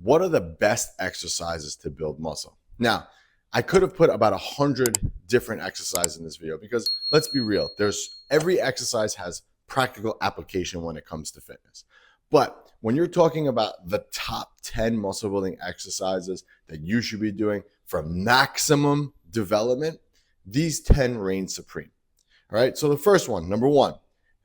what are the best exercises to build muscle? Now, I could have put about 100 different exercises in this video because let's be real, every exercise has practical application when it comes to fitness. But when you're talking about the top 10 muscle building exercises that you should be doing for maximum development, these 10 reign supreme. All right, so the first one, number one,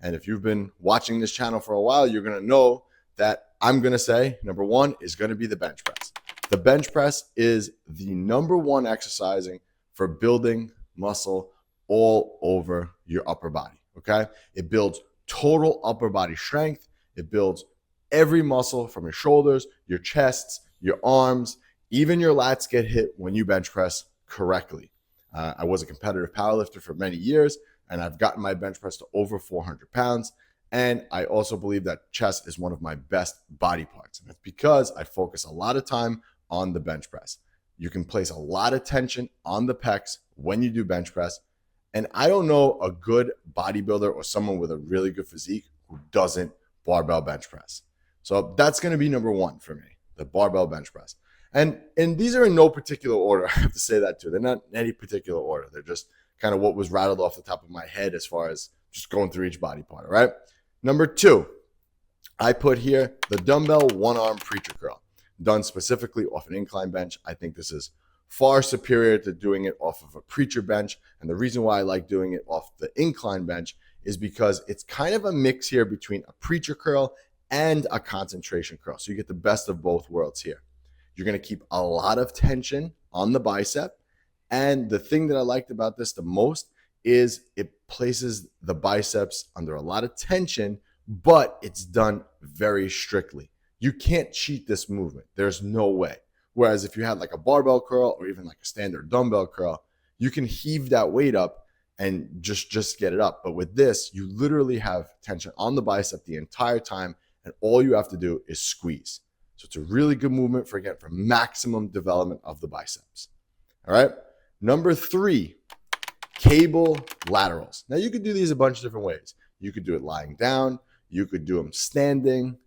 and if you've been watching this channel for a while, you're going to know that I'm going to say number one is going to be the bench press. The bench press is the number one exercising for building muscle all over your upper body, okay? It builds total upper body strength. It builds every muscle from your shoulders, your chests, your arms, even your lats get hit when you bench press correctly. I was a competitive powerlifter for many years, and I've gotten my bench press to over 400 pounds. And I also believe that chest is one of my best body parts. And that's because I focus a lot of time on the bench press. You can place a lot of tension on the pecs when you do bench press. And I don't know a good bodybuilder or someone with a really good physique who doesn't barbell bench press. So that's going to be number one for me, the barbell bench press. And these are in no particular order. I have to say that too. They're not in any particular order. They're just kind of what was rattled off the top of my head as far as just going through each body part, all right? Number two, I put here the dumbbell one-arm preacher curl, done specifically off an incline bench. I think this is far superior to doing it off of a preacher bench. And the reason why I like doing it off the incline bench is because it's kind of a mix here between a preacher curl and a concentration curl. So you get the best of both worlds here. You're going to keep a lot of tension on the bicep. And the thing that I liked about this the most is it places the biceps under a lot of tension, but it's done very strictly. You can't cheat this movement. There's no way. Whereas if you had like a barbell curl or even like a standard dumbbell curl, you can heave that weight up and just get it up. But with this, you literally have tension on the bicep the entire time, and all you have to do is squeeze. So it's a really good movement for maximum development of the biceps. All right. Number three, cable laterals. Now you could do these a bunch of different ways. You could do it lying down. You could do them standing.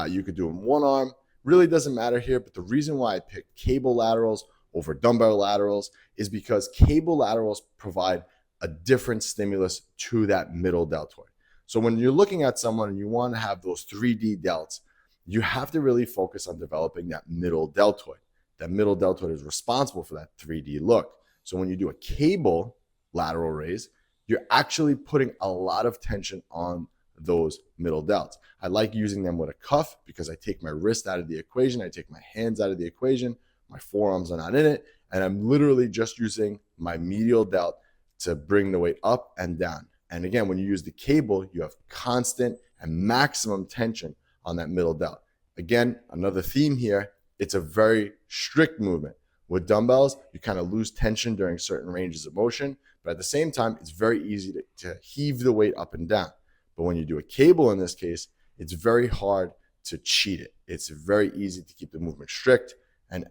You could do them one arm. Really doesn't matter here. But the reason why I picked cable laterals over dumbbell laterals is because cable laterals provide a different stimulus to that middle deltoid. So when you're looking at someone and you want to have those 3D delts, you have to really focus on developing that middle deltoid. That middle deltoid is responsible for that 3D look. So when you do a cable lateral raise, you're actually putting a lot of tension on those middle delts. I like using them with a cuff because I take my wrist out of the equation. I take my hands out of the equation. My forearms are not in it. And I'm literally just using my medial delt to bring the weight up and down. And again, when you use the cable, you have constant and maximum tension on that middle delt. Again, another theme here, it's a very strict movement. With dumbbells, you kind of lose tension during certain ranges of motion, but at the same time, it's very easy to heave the weight up and down. But when you do a cable in this case, it's very hard to cheat it. It's very easy to keep the movement strict. And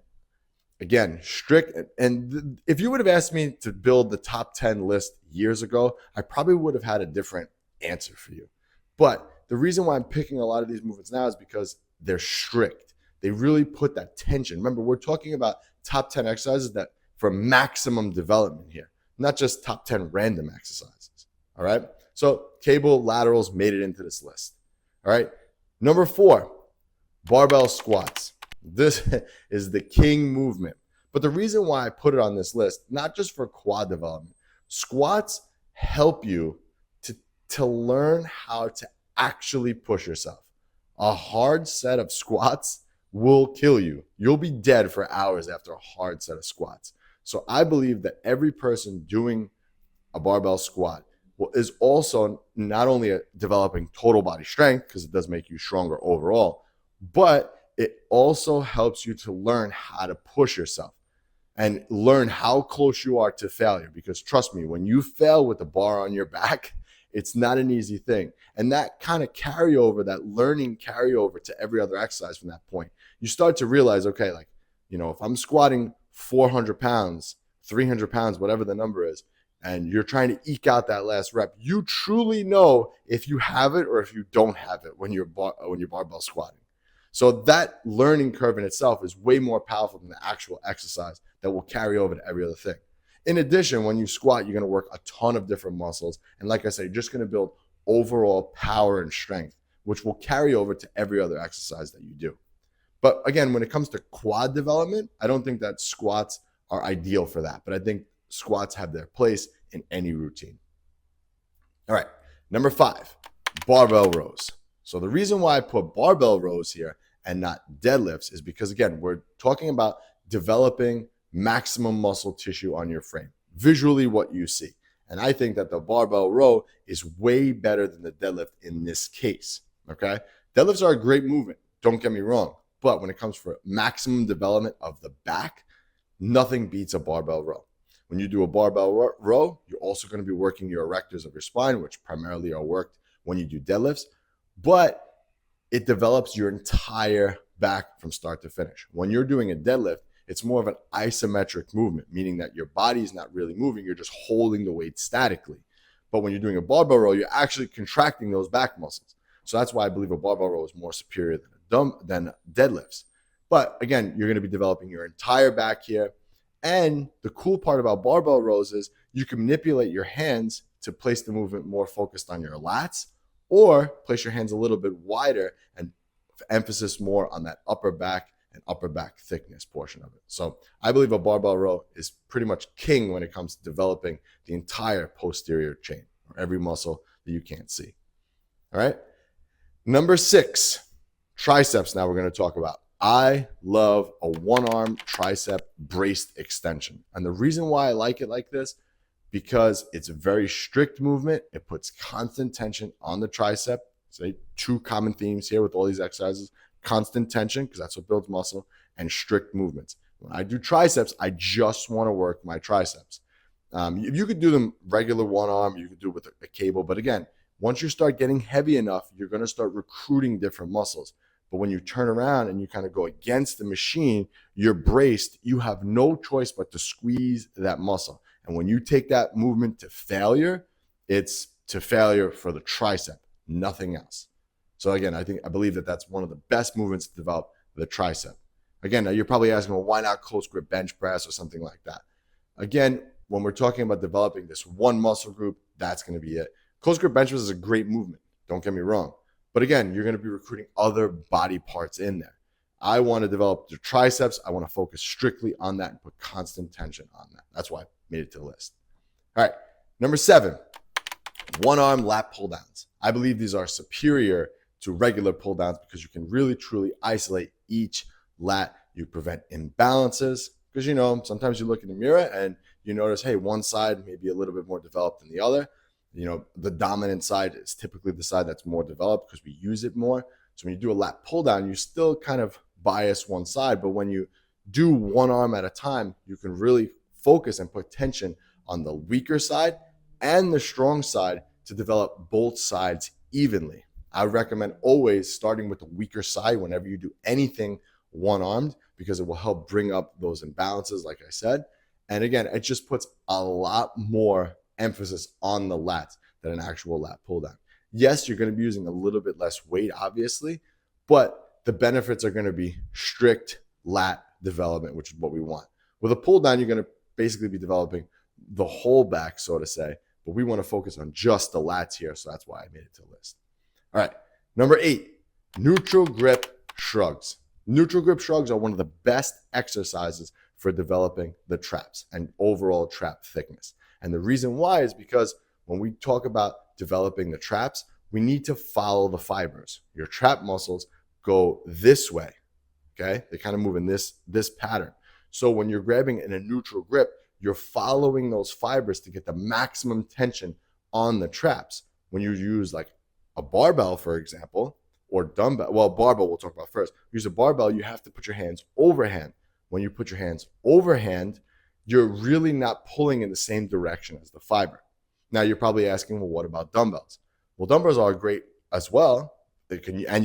again, strict. And if you would have asked me to build the top 10 list years ago, I probably would have had a different answer for you. But the reason why I'm picking a lot of these movements now is because they're strict. They really put that tension. Remember, we're talking about top 10 exercises that for maximum development here, not just top 10 random exercises. All right. So cable laterals made it into this list. All right. Number four, barbell squats. This is the king movement. But the reason why I put it on this list, not just for quad development, squats help you to learn how to actually push yourself. A hard set of squats will kill you. You'll be dead for hours after a hard set of squats. So I believe that every person doing a barbell squat is also not only developing total body strength, because it does make you stronger overall, but it also helps you to learn how to push yourself and learn how close you are to failure. Because trust me, when you fail with the bar on your back, it's not an easy thing. And that kind of carryover, that learning carryover to every other exercise from that point, you start to realize, okay, like, you know, if I'm squatting 400 pounds, 300 pounds, whatever the number is, and you're trying to eke out that last rep, you truly know if you have it or if you don't have it when you're barbell squatting. So that learning curve in itself is way more powerful than the actual exercise that will carry over to every other thing. In addition, when you squat, you're going to work a ton of different muscles. And like I said, you're just going to build overall power and strength, which will carry over to every other exercise that you do. But again, when it comes to quad development, I don't think that squats are ideal for that. But I think squats have their place in any routine. All right, number 5, barbell rows. So the reason why I put barbell rows here and not deadlifts is because, again, we're talking about developing maximum muscle tissue on your frame, visually what you see. And I think that the barbell row is way better than the deadlift in this case, okay? Deadlifts are a great movement, don't get me wrong. But when it comes for maximum development of the back, nothing beats a barbell row. When you do a barbell row, you're also going to be working your erectors of your spine, which primarily are worked when you do deadlifts, but it develops your entire back from start to finish. When you're doing a deadlift, it's more of an isometric movement, meaning that your body is not really moving, you're just holding the weight statically. But when you're doing a barbell row, you're actually contracting those back muscles. So that's why I believe a barbell row is more superior than deadlifts. But again, you're going to be developing your entire back here. And the cool part about barbell rows is you can manipulate your hands to place the movement more focused on your lats, or place your hands a little bit wider and emphasis more on that upper back and upper back thickness portion of it. So I believe a barbell row is pretty much king when it comes to developing the entire posterior chain, or every muscle that you can't see. All right. Number 6, triceps. Now we're going to talk about. I love a one-arm tricep braced extension. And the reason why I like it like this, because it's a very strict movement. It puts constant tension on the tricep. So 2 common themes here with all these exercises: constant tension, because that's what builds muscle, and strict movements. When I do triceps, I just want to work my triceps. You could do them regular one arm, you could do it with a cable. But again, once you start getting heavy enough, you're going to start recruiting different muscles. But when you turn around and you kind of go against the machine, you're braced. You have no choice but to squeeze that muscle. And when you take that movement to failure, it's to failure for the tricep, nothing else. So again, I believe that that's one of the best movements to develop the tricep. Again, now you're probably asking, well, why not close grip bench press or something like that? Again, when we're talking about developing this one muscle group, that's going to be it. Close grip bench press is a great movement. Don't get me wrong. But again, you're going to be recruiting other body parts in there. I want to develop the triceps. I want to focus strictly on that and put constant tension on that. That's why I made it to the list. All right. Number 7, one-arm lat pull downs. I believe these are superior to regular pull downs because you can really, truly isolate each lat. You prevent imbalances because, sometimes you look in the mirror and you notice, hey, one side may be a little bit more developed than the other. The dominant side is typically the side that's more developed because we use it more. So when you do a lat pull down, you still kind of bias one side. But when you do one arm at a time, you can really focus and put tension on the weaker side and the strong side to develop both sides evenly. I recommend always starting with the weaker side whenever you do anything one-armed, because it will help bring up those imbalances, like I said. And again, it just puts a lot more emphasis on the lats than an actual lat pull down. Yes, you're going to be using a little bit less weight, obviously, but the benefits are going to be strict lat development, which is what we want. With a pull down, you're going to basically be developing the whole back, so to say, but we want to focus on just the lats here, so that's why I made it to the list. All right, number 8, neutral grip shrugs. Neutral grip shrugs are one of the best exercises for developing the traps and overall trap thickness. And the reason why is because when we talk about developing the traps, we need to follow the fibers. Your trap muscles go this way, okay? They kind of move in this pattern. So when you're grabbing in a neutral grip, you're following those fibers to get the maximum tension on the traps. When you use like a barbell, for example, or dumbbell, well, barbell we'll talk about first. Use a barbell, you have to put your hands overhand. When you put your hands overhand, you're really not pulling in the same direction as the fiber. Now you're probably asking, well, what about dumbbells? Well, dumbbells are great as well. You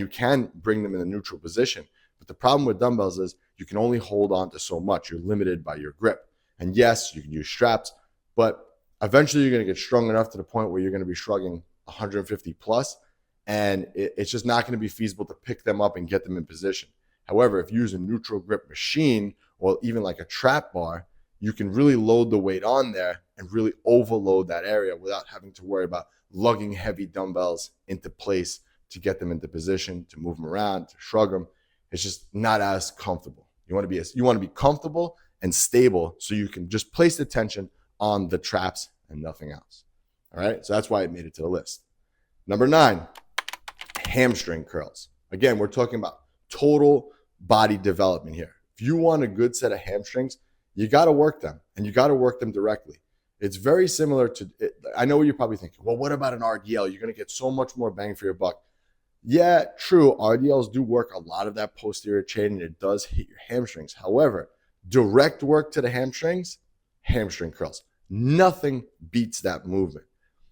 can bring them in a neutral position. But the problem with dumbbells is you can only hold on to so much. You're limited by your grip. And yes, you can use straps, but eventually you're going to get strong enough to the point where you're going to be shrugging 150 plus. and it's just not going to be feasible to pick them up and get them in position. However, if you use a neutral grip machine or even like a trap bar, you can really load the weight on there and really overload that area without having to worry about lugging heavy dumbbells into place to get them into position, to move them around, to shrug them. It's just not as comfortable. You want to be comfortable and stable so you can just place the tension on the traps and nothing else. All right, so that's why it made it to the list. Number 9, hamstring curls. Again, we're talking about total body development here. If you want a good set of hamstrings, you got to work them, and you got to work them directly. It's very similar to, I know what you're probably thinking, well, what about an RDL? You're going to get so much more bang for your buck. Yeah, true. RDLs do work a lot of that posterior chain, and it does hit your hamstrings. However, direct work to the hamstrings, hamstring curls. Nothing beats that movement.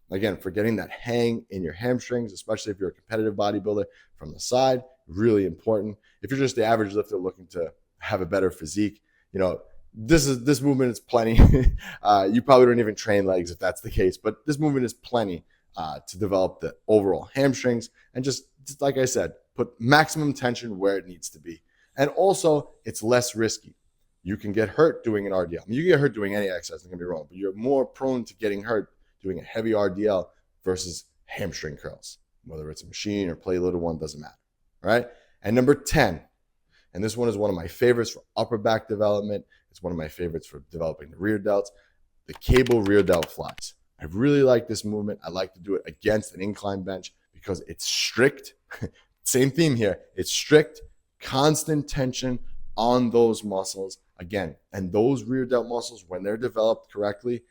Again, for getting that hang in your hamstrings, especially if you're a competitive bodybuilder from the side, really important. If you're just the average lifter looking to have a better physique, this movement is plenty. You probably don't even train legs if that's the case, but this movement is plenty to develop the overall hamstrings and just like I said, put maximum tension where it needs to be. And also, it's less risky. You can get hurt doing an RDL. I mean, you get hurt doing any exercise, don't get me wrong, but you're more prone to getting hurt doing a heavy RDL versus hamstring curls. Whether it's a machine or play little one, doesn't matter. All right. And number 10, and this one is one of my favorites for upper back development. It's one of my favorites for developing the rear delts, the cable rear delt flies. I really like this movement. I like to do it against an incline bench because it's strict. Same theme here. It's strict, constant tension on those muscles. Again, and those rear delt muscles, when they're developed correctly,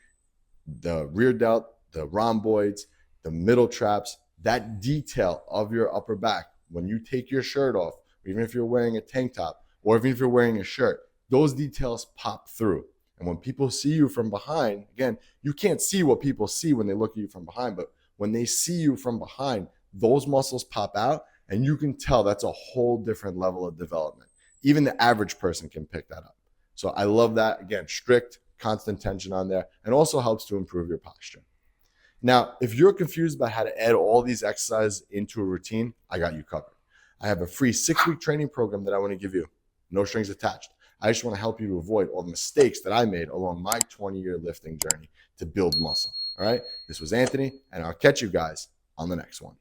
the rear delt, the rhomboids, the middle traps, that detail of your upper back, when you take your shirt off, even if you're wearing a tank top, or even if you're wearing a shirt, those details pop through. And when people see you from behind, again, you can't see what people see when they look at you from behind, but when they see you from behind, those muscles pop out, and you can tell that's a whole different level of development. Even the average person can pick that up. So I love that. Again, strict, constant tension on there, and also helps to improve your posture. Now, if you're confused about how to add all these exercises into a routine, I got you covered. I have a free 6-week training program that I want to give you. No strings attached. I just want to help you to avoid all the mistakes that I made along my 20-year lifting journey to build muscle. All right? This was Anthony, and I'll catch you guys on the next one.